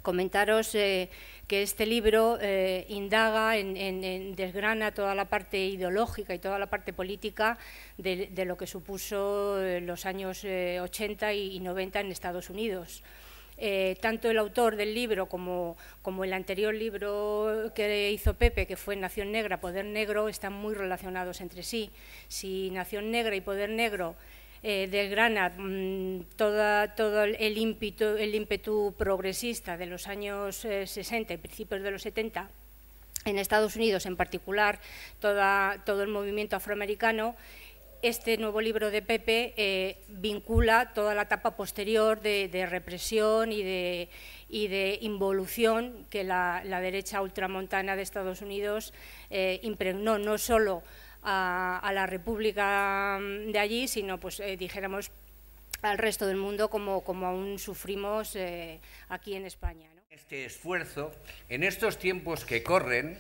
comentaros que este libro indaga, desgrana toda la parte ideológica y toda la parte política de lo que supuso los años 80 y 90 en Estados Unidos. Tanto el autor del libro como el anterior libro que hizo Pepe, que fue Nación Negra, Poder Negro, están muy relacionados entre sí. Si Nación Negra y Poder Negro desgrana todo el ímpetu progresista de los años 60 y principios de los 70, en Estados Unidos en particular, todo el movimiento afroamericano, este nuevo libro de Pepe vincula toda la etapa posterior de represión y de involución que la derecha ultramontana de Estados Unidos impregnó no solo a la República de allí, sino, pues, dijéramos, al resto del mundo, como aún sufrimos aquí en España, ¿no? Este esfuerzo, en estos tiempos que corren,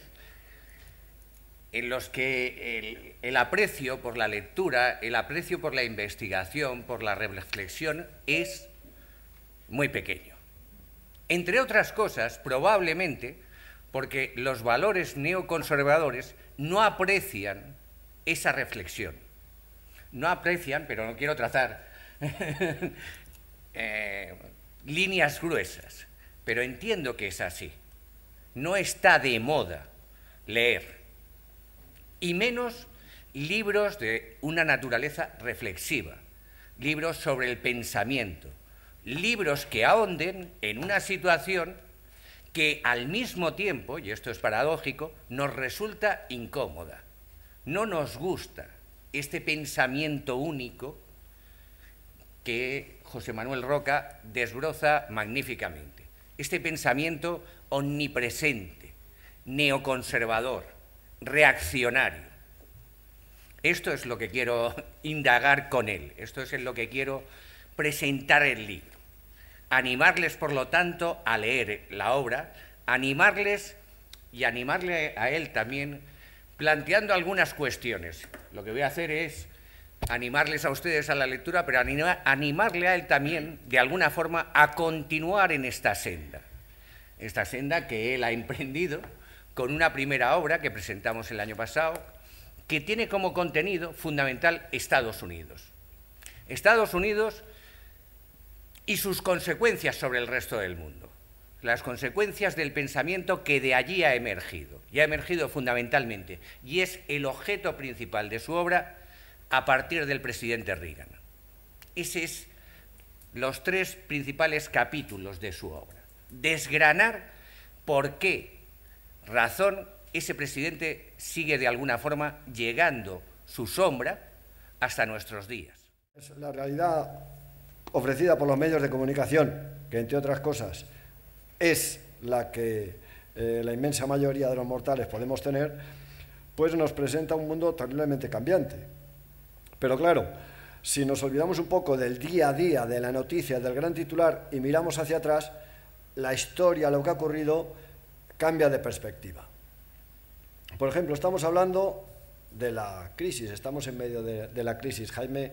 en los que el aprecio por la lectura, el aprecio por la investigación, por la reflexión, es muy pequeño. Entre otras cosas, probablemente, porque los valores neoconservadores no aprecian esa reflexión. No aprecian, pero no quiero trazar líneas gruesas, pero entiendo que es así. No está de moda leer, y menos libros de una naturaleza reflexiva, libros sobre el pensamiento, libros que ahonden en una situación que al mismo tiempo, y esto es paradójico, nos resulta incómoda. No nos gusta este pensamiento único que José Manuel Roca desbroza magníficamente. Este pensamiento omnipresente, neoconservador, reaccionario. Esto es lo que quiero indagar con él, esto es en lo que quiero presentar el libro. Animarles, por lo tanto, a leer la obra, animarles y animarle a él también, planteando algunas cuestiones. Lo que voy a hacer es animarles a ustedes a la lectura, pero animarle a él también, de alguna forma, a continuar en esta senda que él ha emprendido con una primera obra que presentamos el año pasado, que tiene como contenido fundamental Estados Unidos. Estados Unidos y sus consecuencias sobre el resto del mundo. Las consecuencias del pensamiento que de allí ha emergido. Y ha emergido fundamentalmente. Y es el objeto principal de su obra a partir del presidente Reagan. Esos es los tres principales capítulos de su obra. Desgranar por qué razón ese presidente sigue de alguna forma llegando su sombra hasta nuestros días. Es la realidad ofrecida por los medios de comunicación, que entre otras cosas es la que la inmensa mayoría de los mortales podemos tener, pues nos presenta un mundo terriblemente cambiante. Pero claro, si nos olvidamos un poco del día a día, de la noticia, del gran titular y miramos hacia atrás, la historia, lo que ha ocurrido, cambia de perspectiva. Por ejemplo, estamos hablando de la crisis, estamos en medio de la crisis. Jaime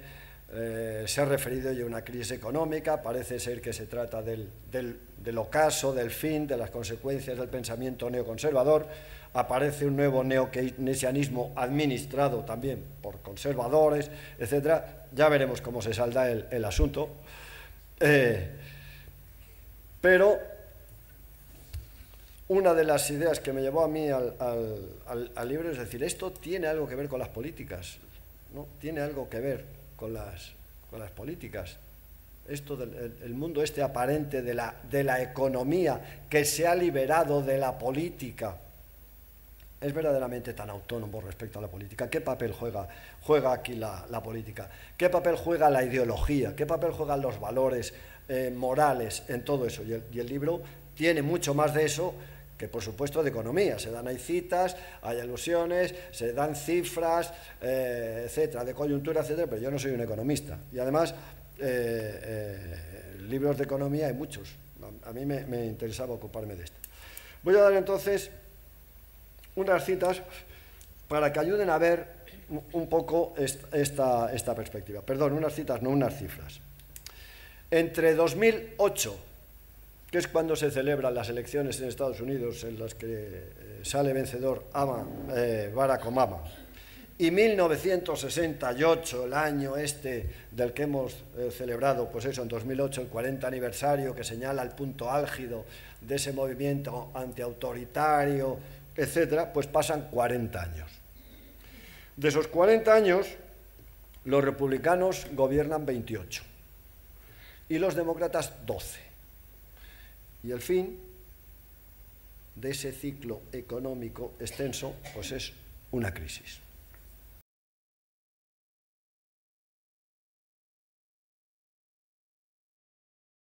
se ha referido ya a una crisis económica, parece ser que se trata del ocaso, del fin, de las consecuencias del pensamiento neoconservador. Aparece un nuevo neokeynesianismo administrado también por conservadores, etcétera. Ya veremos cómo se salda el asunto. Pero una de las ideas que me llevó a mí al libro es decir, esto tiene algo que ver con las políticas, ¿no? Tiene algo que ver con las políticas. Esto del mundo este aparente de la economía que se ha liberado de la política es verdaderamente tan autónomo respecto a la política. ¿Qué papel juega aquí la política? ¿Qué papel juega la ideología? ¿Qué papel juegan los valores morales en todo eso? Y el libro tiene mucho más de eso que, por supuesto, de economía. Se dan ahí citas, hay alusiones, se dan cifras, etcétera, de coyuntura, etcétera, pero yo no soy un economista. Y además, libros de economía hay muchos. A mí me interesaba ocuparme de esto. Voy a dar entonces unas citas para que ayuden a ver un poco esta perspectiva. Perdón, unas citas, no unas cifras. Entre 2008, que es cuando se celebran las elecciones en Estados Unidos en las que sale vencedor Barack Obama, y 1968, el año este del que hemos celebrado, pues eso, en 2008, el 40 aniversario, que señala el punto álgido de ese movimiento antiautoritario, etcétera, pues pasan 40 años. De esos 40 años, los republicanos gobiernan 28 y los demócratas 12. Y el fin de ese ciclo económico extenso, pues es una crisis.